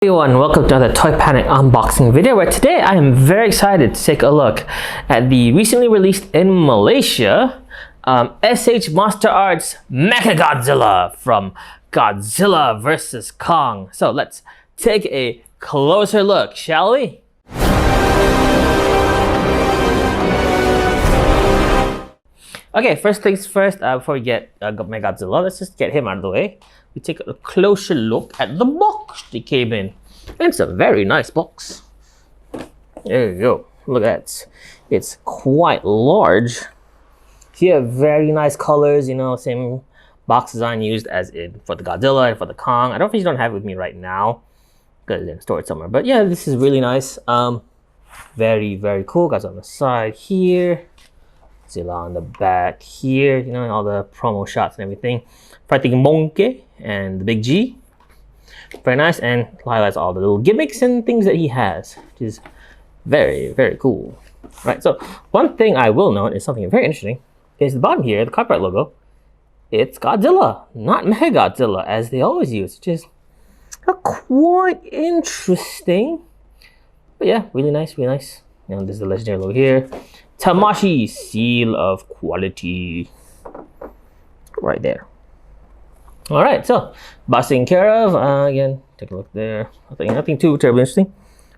Everyone, welcome to another Toy Panic unboxing video where today I am very excited to take a look at the recently released in Malaysia S.H.Monsterarts MechaGodzilla from Godzilla vs. Kong. So let's take a closer look, shall we? Okay, first things first, before we get MechaGodzilla, let's just get him out of the way. We take a closer look at the box they came in. And it's a very nice box. There you go. Look at that. It's quite large. Here, very nice colors, you know, same box design used as in for the Godzilla and for the Kong. I don't think you don't have it with me right now because it's stored somewhere. But yeah, this is really nice. Very, very cool. Guys on the side here. Godzilla on the back here, you know, and all the promo shots and everything. Fighting Monkey and the big G. Very nice, and highlights all the little gimmicks and things that he has, which is very, very cool. Right, so one thing I will note is something very interesting is the bottom here, the copyright logo, it's Godzilla, not MechaGodzilla, as they always use, which is quite interesting. But yeah, really nice, really nice. You know, this is the legendary logo here. Tamashi, seal of quality. Right there. All right, so box taken care of. Again, take a look there. Nothing too terribly interesting.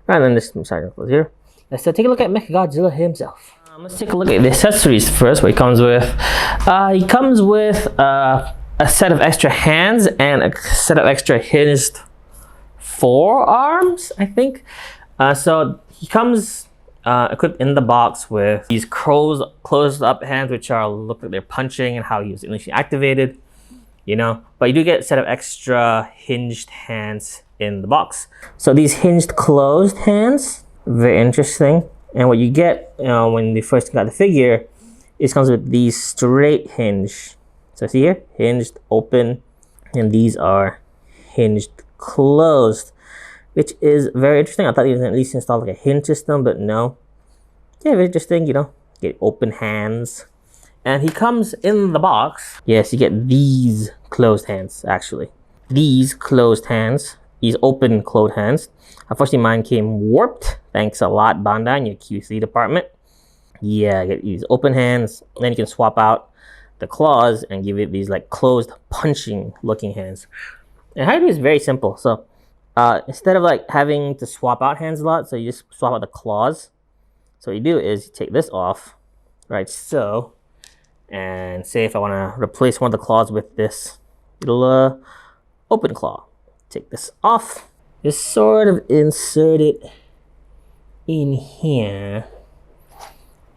Right, and then this side here. Let's take a look at MechaGodzilla himself. Let's take a look at the accessories first. What he comes with. He comes with a set of extra hands and a set of extra hinged forearms, I think. So he comes equipped in the box with these closed up hands, which are look like they're punching and how he was initially activated. You know, but you do get a set of extra hinged hands in the box. So these hinged closed hands, very interesting. And what you get, you know, when they first got the figure, it comes with these straight hinge. So see here, hinged open, and these are hinged closed, which is very interesting. I thought he was at least installed like a hinge system, but no. Yeah, very interesting, you know, get open hands. And he comes in the box. Yes, you get these closed hands, actually. These closed hands. These open closed hands. Unfortunately, mine came warped. Thanks a lot, Bandai, in your QC department. Yeah, you get these open hands. Then you can swap out the claws and give it these like closed punching looking hands. And how to do is very simple. So instead of like having to swap out hands a lot, so you just swap out the claws. So what you do is you take this off, right? So, and say if I want to replace one of the claws with this little open claw, take this off, just sort of insert it in here.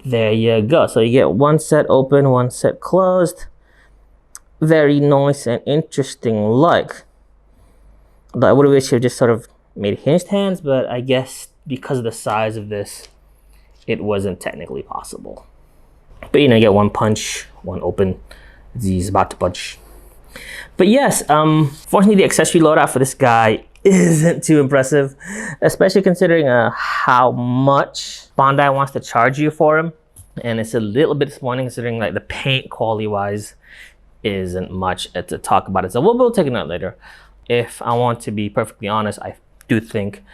There you go. So you get one set open, one set closed. Very nice and interesting like. But I would have wished you just sort of made hinged hands, but I guess because of the size of this, it wasn't technically possible. But you know, you get one punch, one open. He's about to punch. But yes, fortunately the accessory loadout for this guy isn't too impressive, especially considering how much Bandai wants to charge you for him. And it's a little bit disappointing considering like the paint quality wise isn't much to talk about it. So we'll take a note later. If I want to be perfectly honest, I do think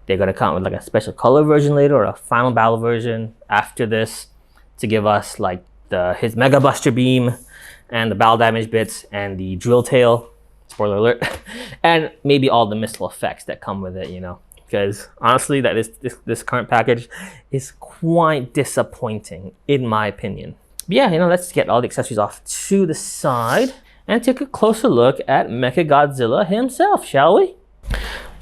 they're gonna come with like a special color version later or a final battle version after this to give us like his Mega Buster Beam and the battle damage bits and the drill tail, spoiler alert, and maybe all the missile effects that come with it, you know, because honestly that this current package is quite disappointing in my opinion. But yeah, you know, let's get all the accessories off to the side and take a closer look at MechaGodzilla himself, shall we?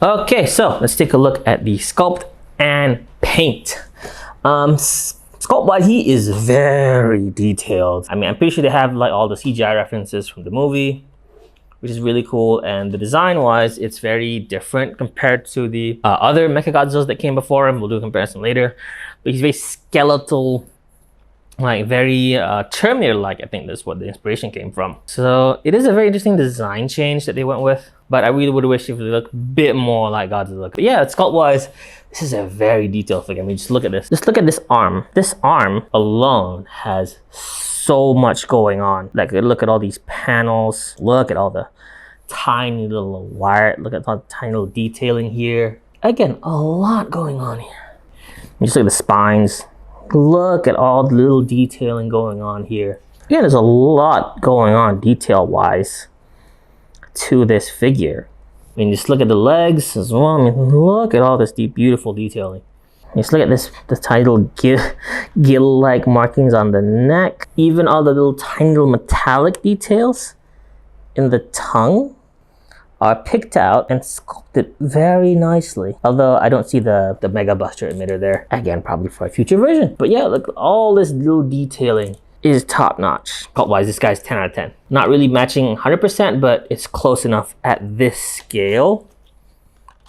Okay, so let's take a look at the sculpt and paint. Sculpt-wise, he is very detailed. I mean, I'm pretty sure they have like all the CGI references from the movie, which is really cool. And the design-wise, it's very different compared to the other MechaGodzillas that came before him. We'll do a comparison later. But he's very skeletal, like very Terminator-like. I think that's what the inspiration came from. So it is a very interesting design change that they went with. But I really would wish it would look a bit more like Godzilla. But yeah, sculpt-wise, this is a very detailed figure. I mean, just look at this. Just look at this arm. This arm alone has so much going on. Like, look at all these panels. Look at all the tiny little wire. Look at the tiny little detailing here. Again, a lot going on here. Just look at the spines. Look at all the little detailing going on here. Again, there's a lot going on detail-wise to this figure. I mean, just look at the legs as well. I mean, look at all this deep, beautiful detailing. Just look at this, the tiny little gill-like markings on the neck. Even all the little tiny little metallic details in the tongue are picked out and sculpted very nicely. Although I don't see the Mega Buster emitter there. Again, probably for a future version. But yeah, look, all this little detailing is top notch. Sculpt-wise, this guy's 10 out of 10. Not really matching 100%, but it's close enough at this scale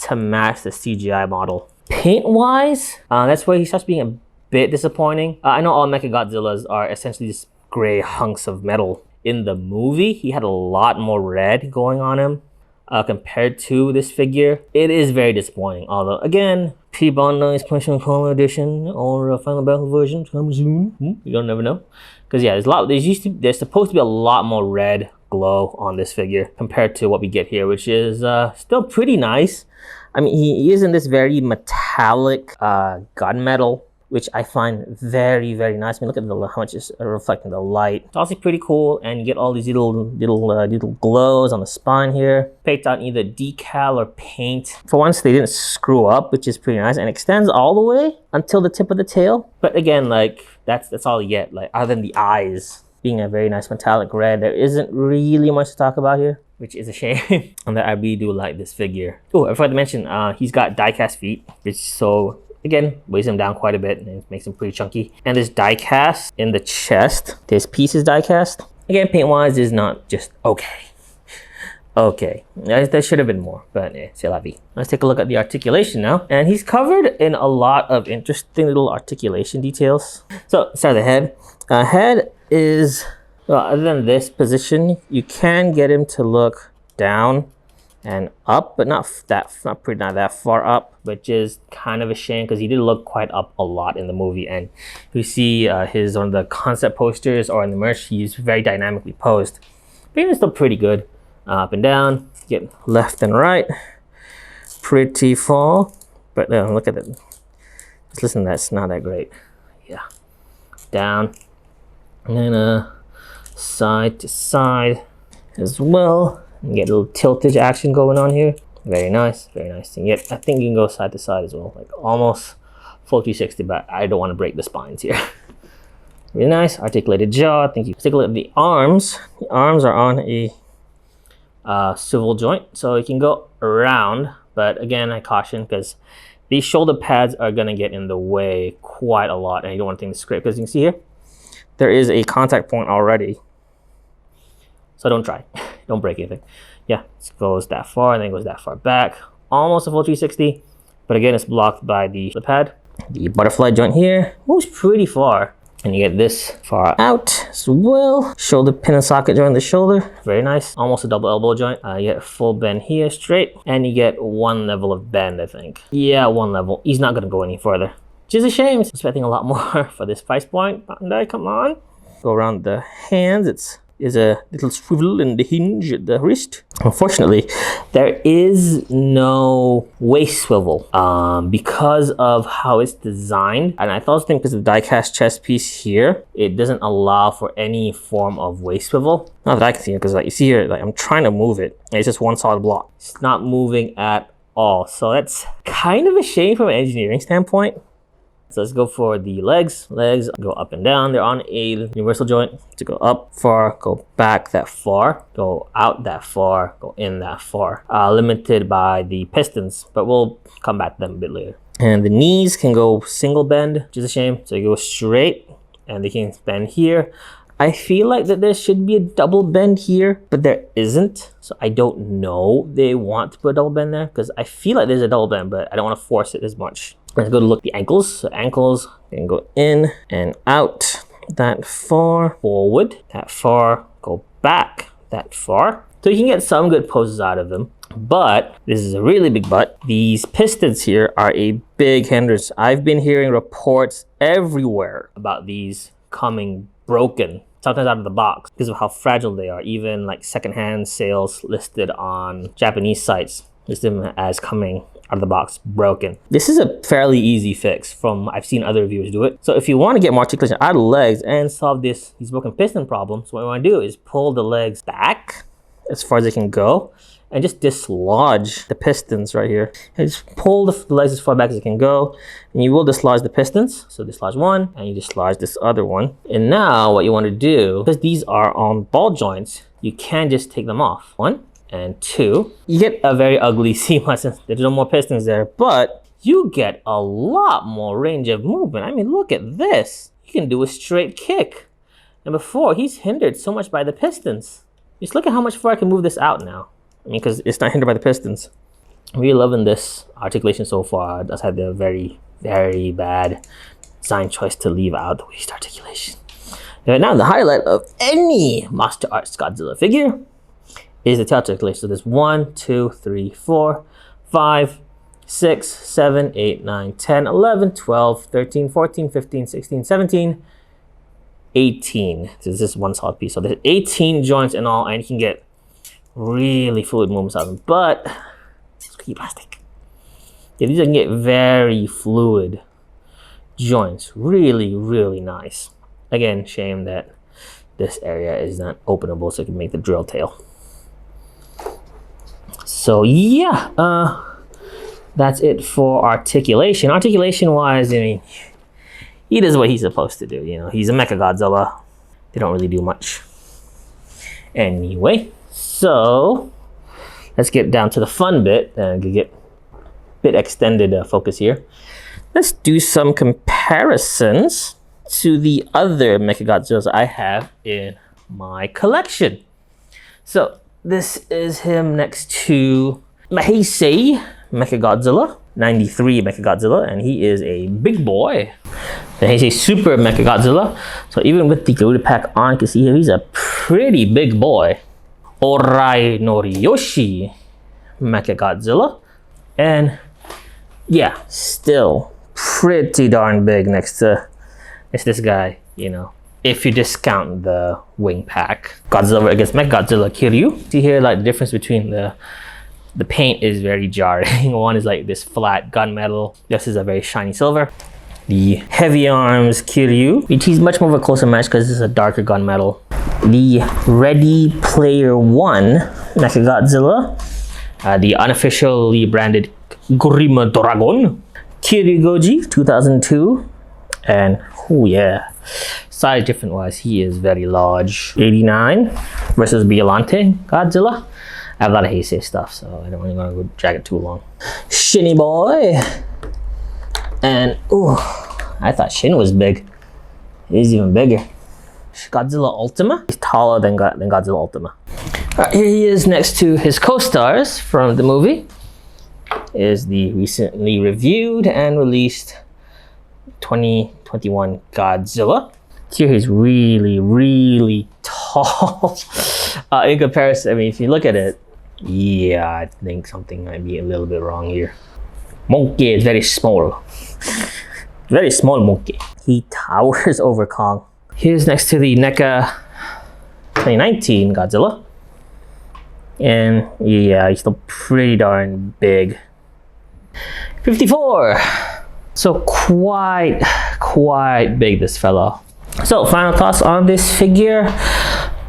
to match the CGI model. Paint-wise, that's where he starts being a bit disappointing. I know all MechaGodzillas are essentially just gray hunks of metal. In the movie, he had a lot more red going on him compared to this figure. It is very disappointing. Although, again, Bandai Special Color Edition or a Final Battle version coming soon. You don't never know. Because yeah, there's supposed to be a lot more red glow on this figure compared to what we get here, which is still pretty nice. I mean, he is in this very metallic gunmetal, which I find very, very nice. I mean, look at how much is reflecting the light. It's also pretty cool, and you get all these little glows on the spine here. Paint on either decal or paint. For once, they didn't screw up, which is pretty nice, and extends all the way until the tip of the tail. But again, like that's all you get. Like other than the eyes being a very nice metallic red, there isn't really much to talk about here, which is a shame. And that I really do like this figure. Oh, I forgot to mention, he's got die-cast feet, which so again weighs him down quite a bit and makes him pretty chunky. And there's die-cast in the chest. This piece is die-cast. Again, paint-wise is not just okay. Okay, there should have been more, but c'est la vie. Let's take a look at the articulation now. And he's covered in a lot of interesting little articulation details. So, start the head. Head is, well, other than this position, you can get him to look down and up, but not that far up, which is kind of a shame because he did look quite up a lot in the movie. And you see his on the concept posters or in the merch, he's very dynamically posed. But even still pretty good. Up and down, get left and right, pretty full. But look at it. Just listen, that's not that great. Yeah, down, and then side to side as well. And get a little tiltage action going on here. Very nice, very nice. And yet, I think you can go side to side as well, like almost full 360. But I don't want to break the spines here. Really nice, articulated jaw. Thank you. Let's take a look at the arms. The arms are on a swivel joint, so it can go around, but again I caution because these shoulder pads are going to get in the way quite a lot, and you don't want things to scrape. Because you can see here there is a contact point already, so don't try. Don't break anything. Yeah, it goes that far and then goes that far back, almost a full 360, but again it's blocked by the pad. The butterfly joint here moves pretty far, and you get this far out as well. Shoulder pin and socket joint in the shoulder. Very nice. Almost a double elbow joint. You get full bend here straight. And you get one level of bend, I think. Yeah, one level. He's not going to go any further. Which is a shame. I'm expecting a lot more for this price point. Bandai, come on. Go around the hands. Is a little swivel in the hinge at the wrist. Unfortunately, there is no waist swivel because of how it's designed. And I thought because of the die-cast chest piece here, it doesn't allow for any form of waist swivel. Not that I can see it, because like you see here, like I'm trying to move it, and it's just one solid block. It's not moving at all. So that's kind of a shame from an engineering standpoint. So let's go for the legs. Legs go up and down. They're on a universal joint to go up far, go back that far, go out that far, go in that far. Limited by the pistons, but we'll come back to them a bit later. And the knees can go single bend, which is a shame. So you go straight and they can bend here. I feel like that there should be a double bend here, but there isn't. So I don't know they want to put a double bend there because I feel like there's a double bend, but I don't want to force it as much. Let's go to look at the ankles. So ankles can go in and out that far, forward that far, go back that far. So you can get some good poses out of them. But this is a really big but. These pistons here are a big hindrance. I've been hearing reports everywhere about these coming broken sometimes out of the box because of how fragile they are. Even like secondhand sales listed on Japanese sites list them as coming out of the box broken. This is a fairly easy fix from I've seen other reviewers do it. So if you want to get more articulation out of the legs and solve these broken piston problems, what you want to do is pull the legs back as far as it can go and just dislodge the pistons right here. And just pull the legs as far back as it can go, and you will dislodge the pistons. So dislodge one, and you dislodge this other one. And now what you want to do, because these are on ball joints, you can just take them off. 1 and 2. You get a very ugly seam since there's no more pistons there, but you get a lot more range of movement. I mean, look at this. You can do a straight kick. And before, he's hindered so much by the pistons. Just look at how much far I can move this out now. I mean, because it's not hindered by the pistons. I'm really loving this articulation so far. I just had the very, very bad design choice to leave out the waist articulation. Now, the highlight of any MasterArts Godzilla figure is the tail articulation. So there's 1, 2, 3, 4, 5, 6, 7, 8, 9, 10, 11, 12, 13, 14, 15, 16, 17, 18. So this is one solid piece. So there's 18 joints in all, and you can get really fluid movements out of them. But let's keep plastic. Yeah, these can get very fluid joints. Really, really nice. Again, shame that this area is not openable so you can make the drill tail. So yeah, that's it for articulation. Articulation wise, I mean, he does what he's supposed to do. You know, he's a MechaGodzilla. They don't really do much. Anyway, so let's get down to the fun bit and get a bit extended focus here. Let's do some comparisons to the other MechaGodzillas I have in my collection. So this is him next to Heisei MechaGodzilla, 93 MechaGodzilla, and he is a big boy. The Heisei Super MechaGodzilla. So even with the Garuda pack on, you can see here he's a pretty big boy. Orai Noriyoshi MechaGodzilla, and yeah, still pretty darn big next to this guy, you know, if you discount the wing pack. Godzilla against MechaGodzilla Kiryu. See here, like the difference between the paint is very jarring. One is like this flat gunmetal. This is a very shiny silver. The heavy arms Kiryu, he's much more of a closer match because this is a darker gunmetal. The Ready Player One MechaGodzilla, the unofficially branded Grima Dragon Kiryu Goji 2002, and oh yeah, size different wise, he is very large. 89 versus Biollante Godzilla. I have a lot of Heisei stuff, so I don't really want to go drag it too long. Shinny boy, and ooh, I thought Shin was big. He's even bigger. Godzilla Ultima. He's taller than Godzilla Ultima. Alright, here he is next to his co-stars from the movie. Is the recently reviewed and released 2021 Godzilla. Here he's really, really tall. In comparison, I mean, if you look at it, yeah, I think something might be a little bit wrong here. Monkey is very small. Very small monkey. He towers over Kong. Here's next to the NECA 2019 Godzilla. And yeah, he's still pretty darn big. 54. So quite big, this fellow. So final thoughts on this figure.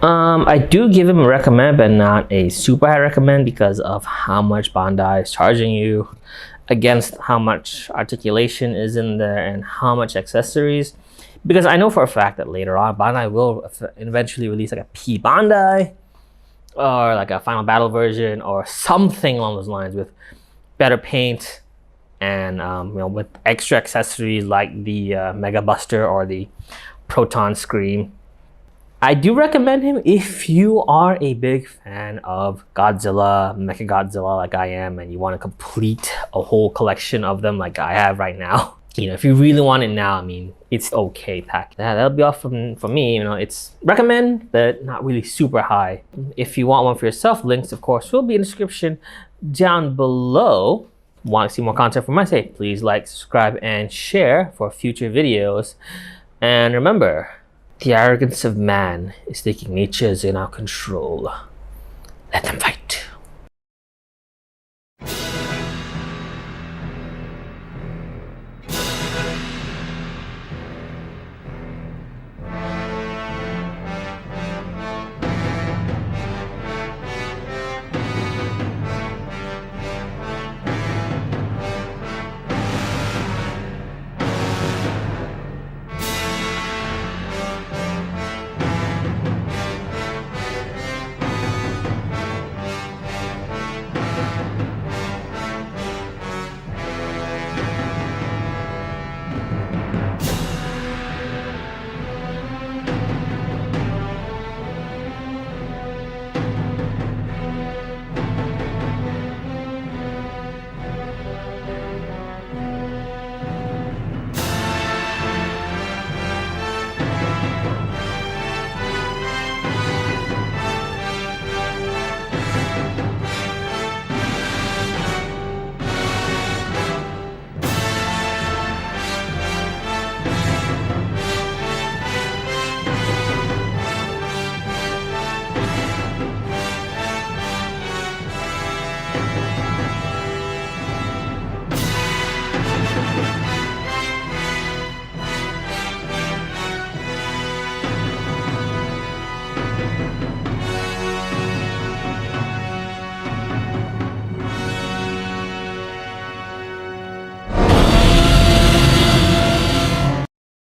I do give him a recommend, but not a super high recommend because of how much Bandai is charging you against how much articulation is in there and how much accessories. Because I know for a fact that later on, Bandai will eventually release like a P Bandai or like a Final Battle version or something along those lines with better paint and you know, with extra accessories like the Mega Buster or the Proton Scream. I do recommend him if you are a big fan of Godzilla, MechaGodzilla like I am, and you want to complete a whole collection of them like I have right now. You know, if you really want it now, I mean, it's okay pack. That'll be all from me. You know, it's recommend, but not really super high. If you want one for yourself, links, of course, will be in the description down below. Want to see more content from my side? Please like, subscribe, and share for future videos. And remember, The arrogance of man is thinking nature is in our control. Let them